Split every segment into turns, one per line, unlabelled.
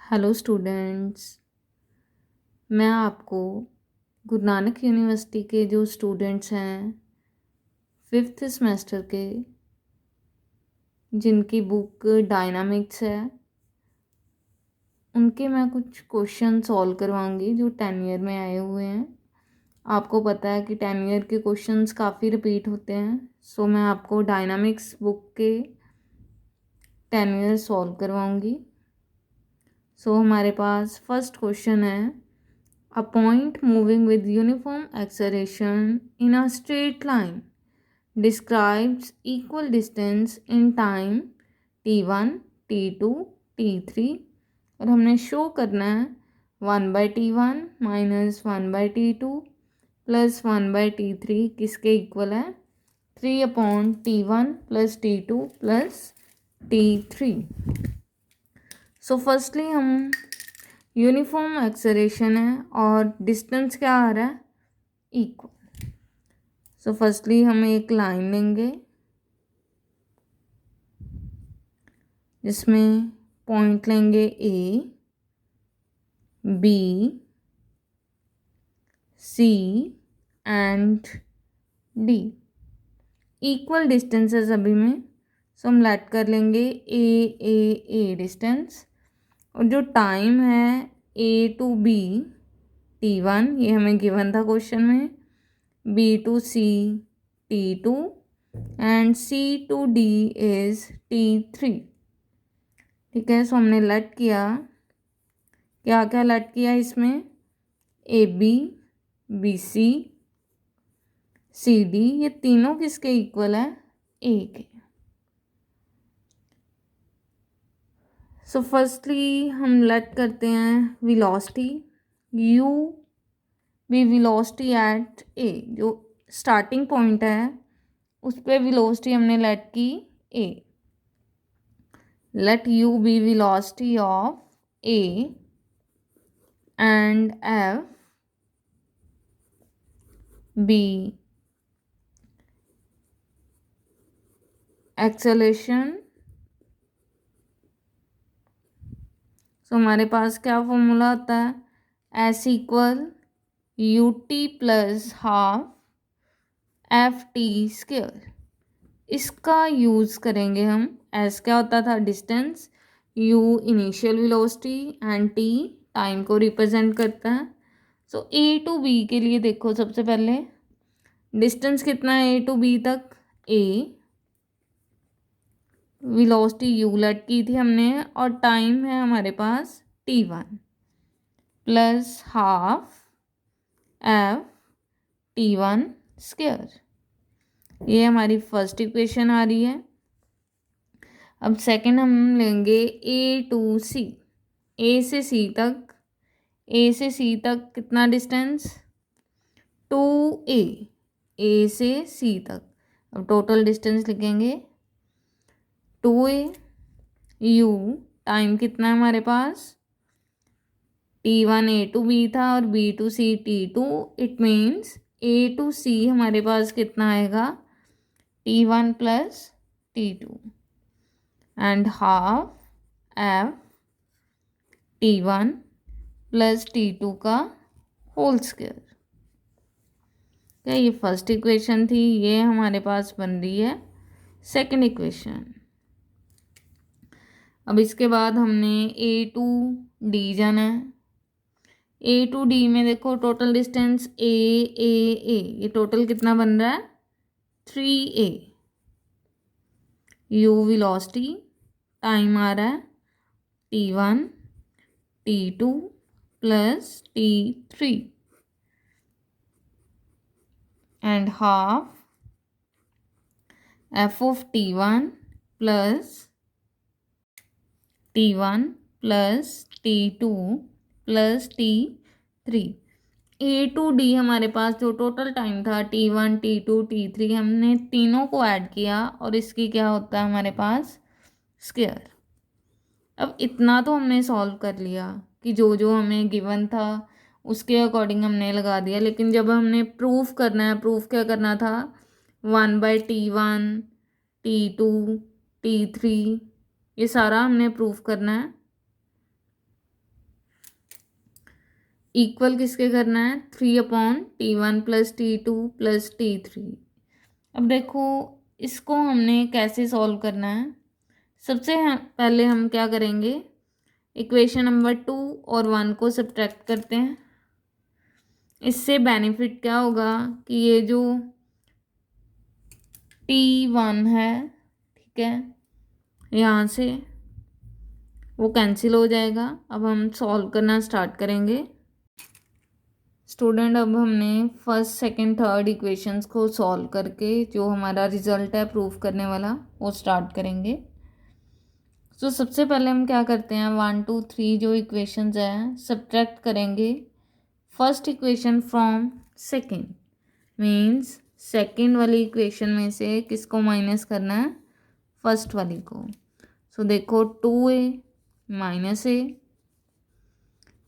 Hello students. मैं आपको Guru Nanak university के जो स्टूडेंट्स हैं फिफ्थ सेमेस्टर के, जिनकी बुक डायनामिक्स है, उनके मैं कुछ क्वेश्चन सॉल्व करवाऊंगी जो 10 ईयर में आए हुए हैं। आपको पता है कि 10 ईयर के क्वेश्चंस काफ़ी रिपीट होते हैं, सो मैं आपको डायनामिक्स बुक के 10 ईयर सॉल्व करवाऊंगी। सो हमारे पास फर्स्ट क्वेश्चन है, a point moving with uniform acceleration in a straight line describes equal distance in time t1, t2, t3 और हमने शो करना है 1/t1 minus 1/t2 plus 1/t3 किसके इक्वल है 3/t1 plus t2 plus t3। So firstly हम uniform acceleration है और distance क्या आ रहा है इक्वल। सो फर्स्टली हम एक लाइन लेंगे जिसमें पॉइंट लेंगे A, B, C and D. Equal distance है सभी में, सो हम लेट कर लेंगे ए डिस्टेंस। और जो टाइम है ए टू बी t1, ये हमें गिवन था क्वेश्चन में, b to c t2 and c to d is t3। ठीक है, सो हमने लेट किया, क्या क्या लेट किया इसमें, A B, B C, C D, ये तीनों किसके इक्वल है ए के। सो फर्स्टली हम लेट करते हैं वेलोसिटी u भी वेलोसिटी एट ए, जो स्टार्टिंग पॉइंट है उस पर वेलोसिटी हमने लेट की a. Let u be velocity of a and f be acceleration. So हमारे पास क्या फॉर्मूला होता है, s equal u t plus half f t square. इसका यूज़ करेंगे हम। एस क्या होता था distance, u initial velocity and t time को रिप्रेजेंट करता है। सो ए टू बी के लिए देखो, सबसे पहले डिस्टेंस कितना है ए टू बी तक, ए, वेलोसिटी यू लेट की थी हमने, और टाइम है हमारे पास t1 plus half f t1 square. ये हमारी फर्स्ट इक्वेशन आ रही है। अब सेकंड हम लेंगे ए टू सी, ए से सी तक, ए से सी तक कितना डिस्टेंस 2a, ए से सी तक। अब टोटल डिस्टेंस लिखेंगे 2a, u टाइम कितना है हमारे पास, t1 ए टू बी था और b to C t2, it means a to c हमारे पास कितना आएगा t1 plus t2 and half f t1 plus t2 का होल स्क्वायर। क्या ये फर्स्ट इक्वेशन थी, ये हमारे पास बन रही है सेकंड इक्वेशन। अब इसके बाद हमने ए टू डी जाना है। ए टू डी में देखो टोटल डिस्टेंस ए, ये टोटल कितना बन रहा है 3a। यू वेलोसिटी, टाइम आ रहा है t1 t2 plus t3 and half f of t1 plus t1 plus t2 plus t3। A to D हमारे पास जो टोटल टाइम था t1 t2 t3, हमने तीनों को ऐड किया और इसकी क्या होता है हमारे पास स्क्वायर। अब इतना तो हमने सॉल्व कर लिया कि जो जो हमें गिवन था उसके अकॉर्डिंग हमने लगा दिया, लेकिन जब हमने प्रूफ करना है, प्रूफ क्या करना था 1/t1 t2 t3, ये सारा हमने प्रूफ करना है। इक्वल किसके करना है, 3/T1 + T2 + T3। अब देखो इसको हमने कैसे सॉल्व करना है। सबसे पहले हम क्या करेंगे, इक्वेशन नंबर 2 और 1 को सब्ट्रैक्ट करते हैं। इससे बेनिफिट क्या होगा कि ये जो T1 है, ठीक है, यहाँ से वो कैंसिल हो जाएगा। अब हम सॉल्व करना स्टार्ट करेंगे। स्टूडेंट, अब हमने फर्स्ट सेकंड थर्ड इक्वेशंस को सॉल्व करके जो हमारा रिजल्ट है प्रूफ करने वाला वो स्टार्ट करेंगे। तो सबसे पहले हम क्या करते हैं, 1 2 3 जो इक्वेशंस हैं सब्ट्रैक्ट करेंगे first equation from second. Means second वाली इक्वेशन में से किसको माइनस करना है, फर्स्ट वाली को। सो देखो 2a - a,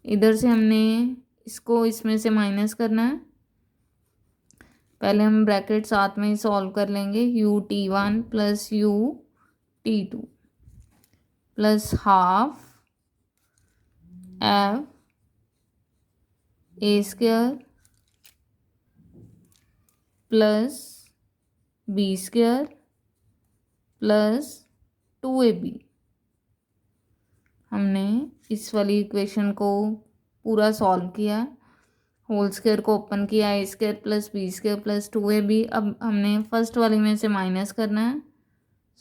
इधर से हमने इसको इसमें से माइनस करना है। पहले हम ब्रैकेट साथ में ही सॉल्व कर लेंगे, ut1 + ut2 + ½ f a² + b² + 2ab। हमने इस वाली इक्वेशन को पूरा सॉल्व किया, होल स्क्वायर को ओपन किया, a² + b² + 2ab। अब हमने फर्स्ट वाली में से माइनस करना है।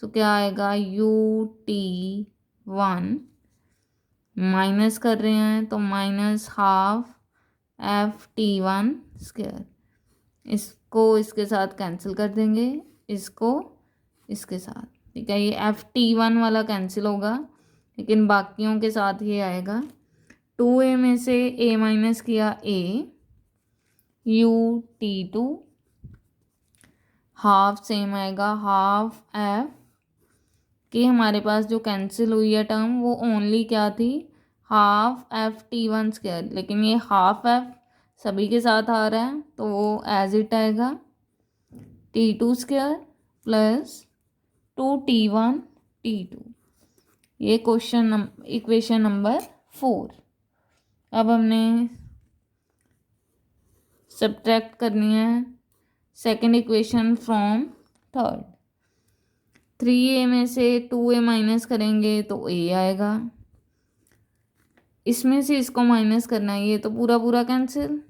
सो क्या आएगा, ut1 माइनस कर रहे हैं तो -½ ft1²। इसको इसके साथ कैंसिल कर देंगे, इसको इसके साथ, ठीक है। ये ft1 वाला कैंसिल होगा लेकिन बाकियों के साथ ये आएगा। 2a में से a माइनस किया a, ut2 हाफ सेम आएगा ½ f कि हमारे पास जो कैंसिल हुई है टर्म वो ओनली क्या थी, ½ ft1², लेकिन ये ½ f सभी के साथ आ रहा है तो वो एज इट आएगा t2² + 2t1 t2। ये इक्वेशन नंबर 4। अब हमने सब्ट्रैक्ट करनी है second equation from third. 3a में से 2a माइनस करेंगे तो a आएगा, इसमें से इसको माइनस करना है, ये तो पूरा पूरा कैंसिल।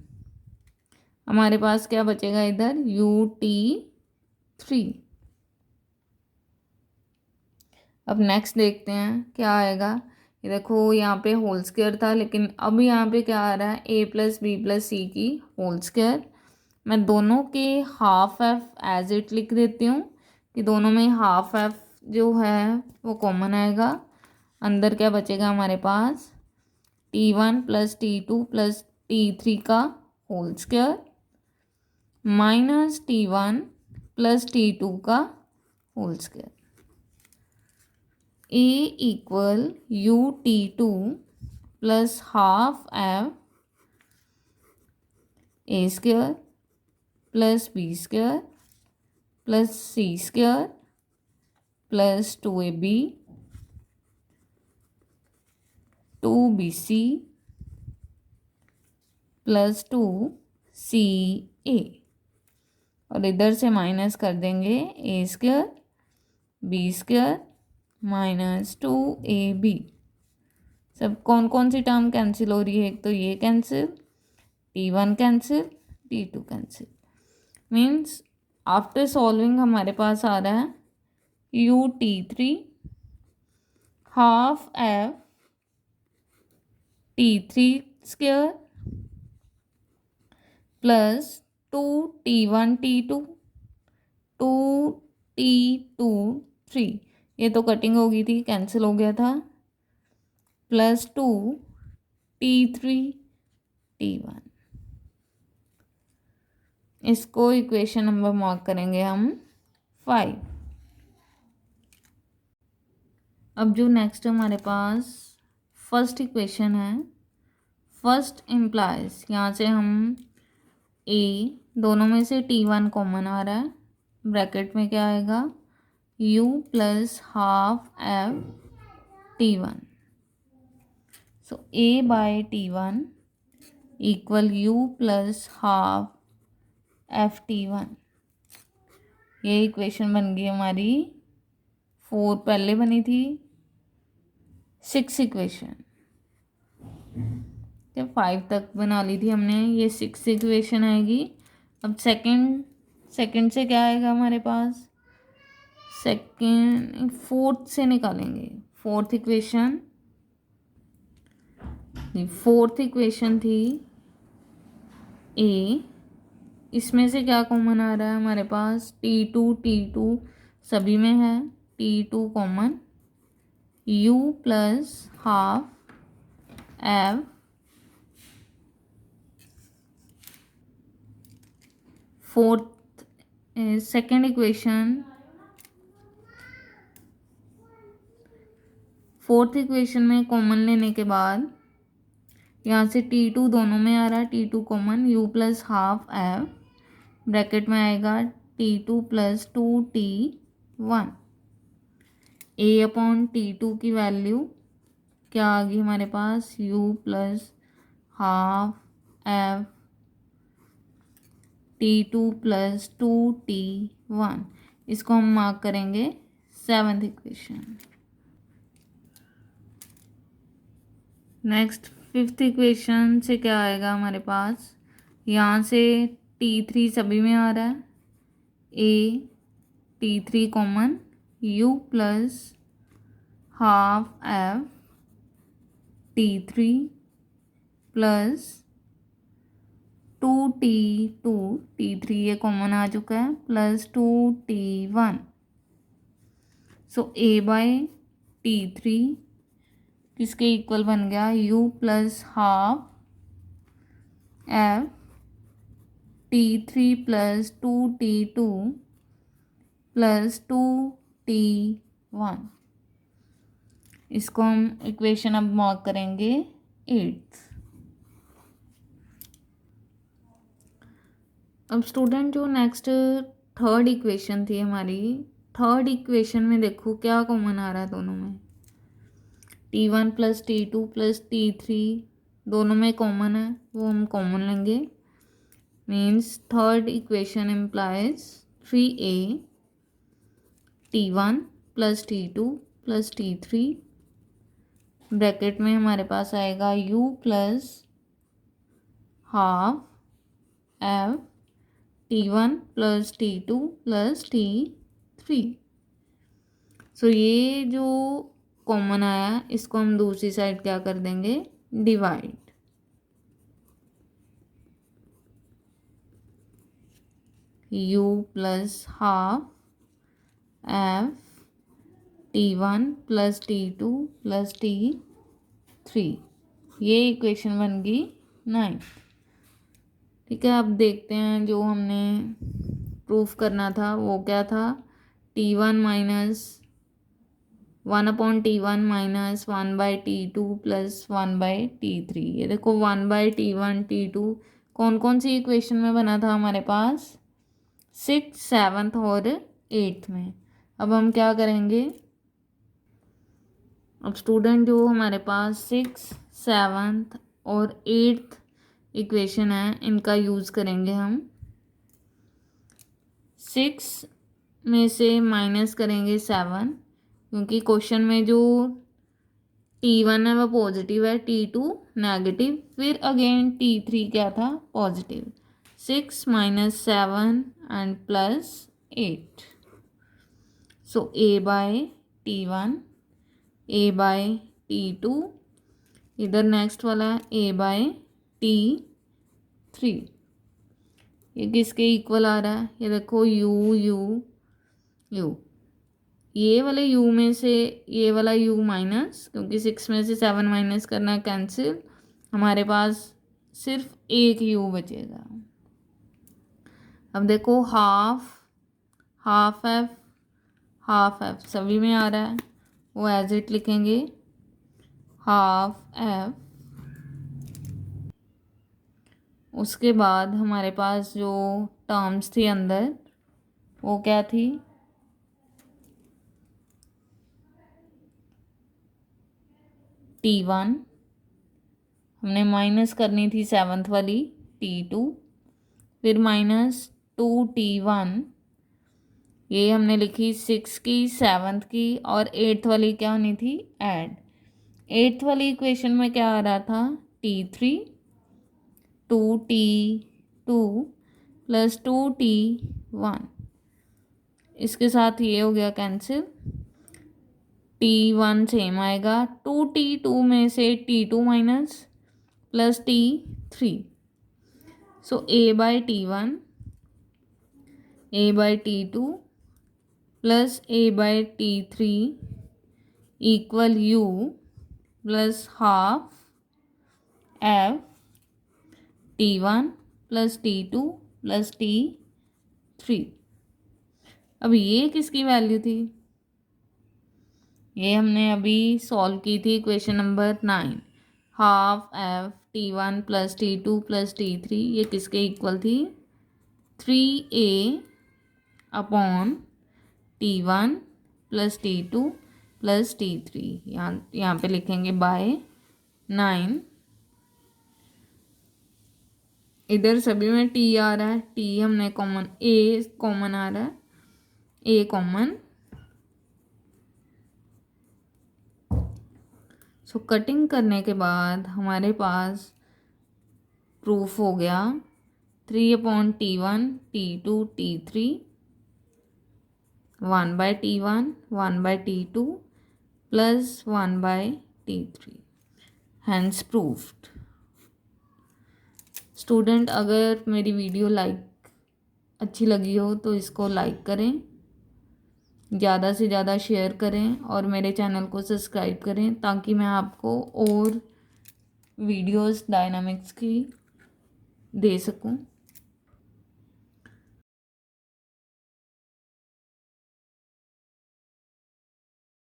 हमारे पास क्या बचेगा इधर, ut3। अब नेक्स्ट देखते हैं क्या आएगा। ये देखो यहाँ पे होल स्क्वायर था लेकिन अब यहाँ पे क्या आ रहा है, a + b + c की होल स्क्वायर। मैं दोनों के ½ f एज इट लिख देती हूँ कि दोनों में ½ f जो है वो कॉमन आएगा। अंदर क्या बचेगा हमारे पास, t1 + t2 + t3 का होल स्क्वायर -t1 + t2 का whole square. a = ut2 + ½ f a² + b² + c² + 2ab 2bc + 2ca। और इधर से माइनस कर देंगे a² b² - 2ab। सब कौन कौन सी टर्म कैंसिल हो रही है, एक तो ये cancel, t1 cancel, t2 cancel. Means after solving हमारे पास आ रहा है ut3 ½ f t3² + 2t1 t2 2t2 3, ये तो कटिंग हो गई थी, कैंसिल हो गया था, + 2t3 t1। इसको इक्वेशन नंबर मार्क करेंगे हम 5। अब जो नेक्स्ट हमारे पास फर्स्ट इक्वेशन है, फर्स्ट इम्प्लाइज, यहाँ से हम a, दोनों में से t1 कॉमन आ रहा है, ब्रैकेट में क्या आएगा, u + ½ f t1। So a/t1 equal you plus half f T one. ये इक्वेशन बन गई हमारी 4 पहले बनी थी, 6 इक्वेशन। 5 तक बना ली थी हमने, ये 6 इक्वेशन आएगी। अब सेकंड से क्या आएगा हमारे पास, सेकंड फोर्थ से निकालेंगे। फोर्थ इक्वेशन थी ए, इसमें से क्या कॉमन आ रहा है हमारे पास, टी टू सभी में है, T two common, u plus half f fourth second equation. Fourth equation में कॉमन लेने के बाद यहाँ से टी टू दोनों में आ रहा है, T two common, u plus half f, bracket में आएगा t two plus 2t1। A upon t two की वैल्यू क्या आ गई हमारे पास, u plus half f t two plus 2t1। इसको हम मार्क करेंगे 7th equation. Next 5th equation से क्या आएगा हमारे पास, यहाँ से t3 सभी में आ रहा है, ए t3 common, u plus half F टी3 plus 2t2 ये कॉमन आ चुका है, प्लस 2t1। सो ए बाय टी3 किसके इक्वल बन गया, you plus half F टी3 plus 2t2 plus 2t1। इसको हम इक्वेशन अब मार्क करेंगे 8th। अब स्टूडेंट जो नेक्स्ट थर्ड इक्वेशन थी हमारी, थर्ड इक्वेशन में देखो क्या कॉमन आ रहा है दोनों में, t1 प्लस टी2 प्लस टी3 दोनों में कॉमन है, वो हम कॉमन लेंगे। Means third equation implies 3a t1 plus t two plus t three, bracket में हमारे पास आएगा u plus half f t1 plus t two plus t3। So ये जो कॉमन आया इसको हम दूसरी साइड क्या कर देंगे, divide. u plus half f t1 plus t two plus t3, ये इक्वेशन बन गई 9। ठीक है, अब देखते हैं जो हमने प्रूफ करना था वो क्या था, t1 minus 1/t1 minus 1/t2 plus 1/t3। ये देखो 1/t1 t2 कौन कौन सी इक्वेशन में बना था हमारे पास, 6, 7th और 8th में। अब हम क्या करेंगे, अब स्टूडेंट जो हमारे पास 6, 7th और 8th इक्वेशन है इनका यूज़ करेंगे हम। 6 में से माइनस करेंगे 7, क्योंकि क्वेश्चन में जो t1 है वह पॉजिटिव है, t2 नेगेटिव, फिर अगेन t3 क्या था, positive. 6 minus 7 and plus 8। So a by t1, a by t2, इधर नेक्स्ट वाला a बाय t3। ये किसके इक्वल आ रहा है, ये देखो u u u, ये वाले u में से ये वाला u माइनस, क्योंकि 6 में से 7 माइनस करना कैंसिल, हमारे पास सिर्फ एक u बचेगा। अब देखो हाफ एफ सभी में आ रहा है, वो एज इट लिखेंगे, हाफ एफ। उसके बाद हमारे पास जो टर्म्स थी अंदर वो क्या थी, t1 हमने माइनस करनी थी 7th वाली T2, फिर -2T1, ये हमने लिखी 6 की, 7th की, और 8th वाली क्या होनी थी, ऐड। 8th वाली इक्वेशन में क्या आ रहा था, T3 2T2 प्लस 2T1, इसके साथ ये हो गया कैंसिल, T1 सेम आएगा, 2T2 में से T2 माइनस प्लस T3, सो A/T1 A/T2 plus A/T3 equal U plus half F T1 plus T2 plus T3। अब ये किसकी वैल्यू थी, ये हमने अभी सॉल्व की थी equation number 9। Half F T1 plus T2 plus T3 ये किसके इक्वल थी, 3A upon T1 plus T2 plus T3, यहाँ पे लिखेंगे बाय 9। इधर सभी में T आ रहा है, T हमने कॉमन, A कॉमन आ रहा है, A कॉमन, सो कटिंग करने के बाद हमारे पास प्रूफ हो गया 3/T1 T2 T3 1/T1 1/T2 plus 1/T3, hence proofed. Student, अगर मेरी वीडियो अच्छी लगी हो तो इसको लाइक करें, ज़्यादा से ज़्यादा शेयर करें और मेरे चैनल को सब्सक्राइब करें ताकि मैं आपको और वीडियोस डायनामिक्स की दे सकूं।